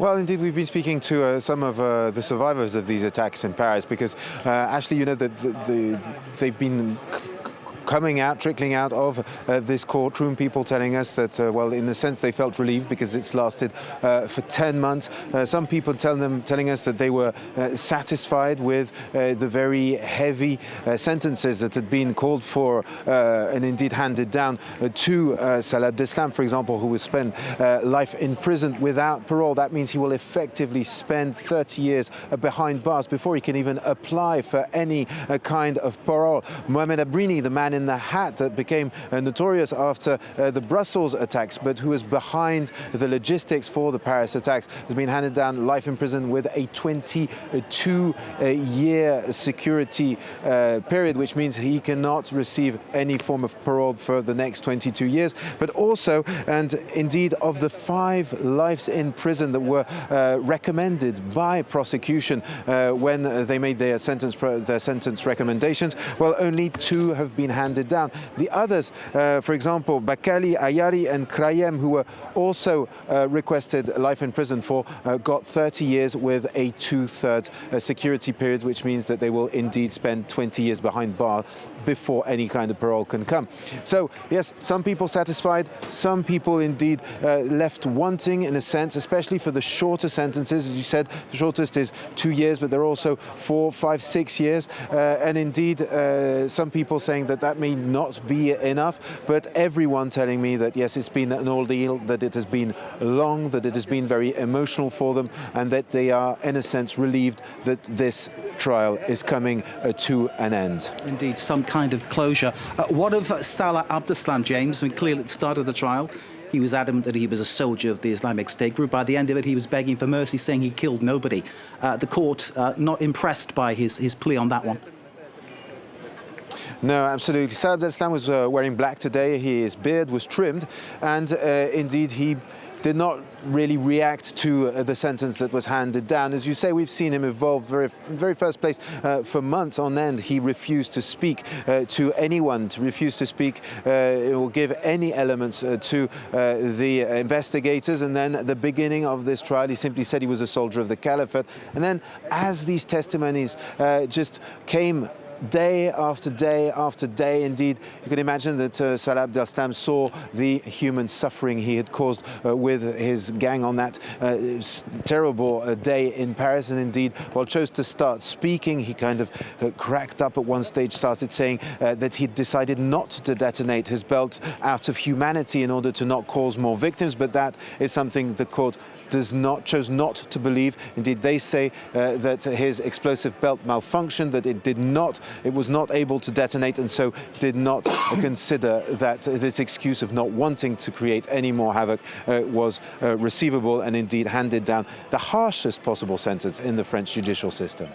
Well, indeed, we've been speaking to some of the survivors of these attacks in Paris because, actually, you know, they've been trickling out of this courtroom, people telling us that, well, in a sense, they felt relieved because it's lasted for 10 months. Some people telling us that they were satisfied with the very heavy sentences that had been called for and indeed handed down to Salah Abdeslam, for example, who will spend life in prison without parole. That means he will effectively spend 30 years behind bars before he can even apply for any kind of parole. Mohamed Abrini, the man in the hat that became notorious after the Brussels attacks, but who was behind the logistics for the Paris attacks, has been handed down life in prison with a 22-year security period, which means he cannot receive any form of parole for the next 22 years. But also, and indeed, of the 5 lives in prison that were recommended by prosecution when they made their sentence recommendations, well, only 2 have been handed down. The others, for example, Bakali, Ayari and Krayem, who were also requested life in prison for, got 30 years with a 2/3 security period, which means that they will indeed spend 20 years behind bars before any kind of parole can come. So, yes, some people satisfied, some people indeed left wanting in a sense, especially for the shorter sentences. As you said, the shortest is 2 years, but there are also 4, 5, 6 years. And indeed, some people saying that that may not be enough, but everyone telling me that, yes, it's been an ordeal, that it has been long, that it has been very emotional for them, and that they are, in a sense, relieved that this trial is coming to an end. Indeed, some kind of closure. What of Salah Abdeslam, James? I mean, clearly at the start of the trial, he was adamant that he was a soldier of the Islamic State group. By the end of it, he was begging for mercy, saying he killed nobody. The court not impressed by his plea on that one. No, absolutely. Salah Abdeslam was wearing black today. His beard was trimmed, and indeed he did not really react to the sentence that was handed down. As you say, we've seen him evolve very first place for months on end. He refused to speak to anyone, to refuse to speak or give any elements to the investigators. And then at the beginning of this trial, he simply said he was a soldier of the Caliphate. And then as these testimonies just came day after day after day, indeed, you can imagine that Salah Abdeslam saw the human suffering he had caused with his gang on that terrible day in Paris, and indeed, well, chose to start speaking. He kind of cracked up at one stage, started saying that he'd decided not to detonate his belt out of humanity in order to not cause more victims, but that is something the court chose not to believe. Indeed, they say that his explosive belt malfunctioned, that it was not able to detonate, and so did not consider that this excuse of not wanting to create any more havoc was receivable, and indeed handed down the harshest possible sentence in the French judicial system.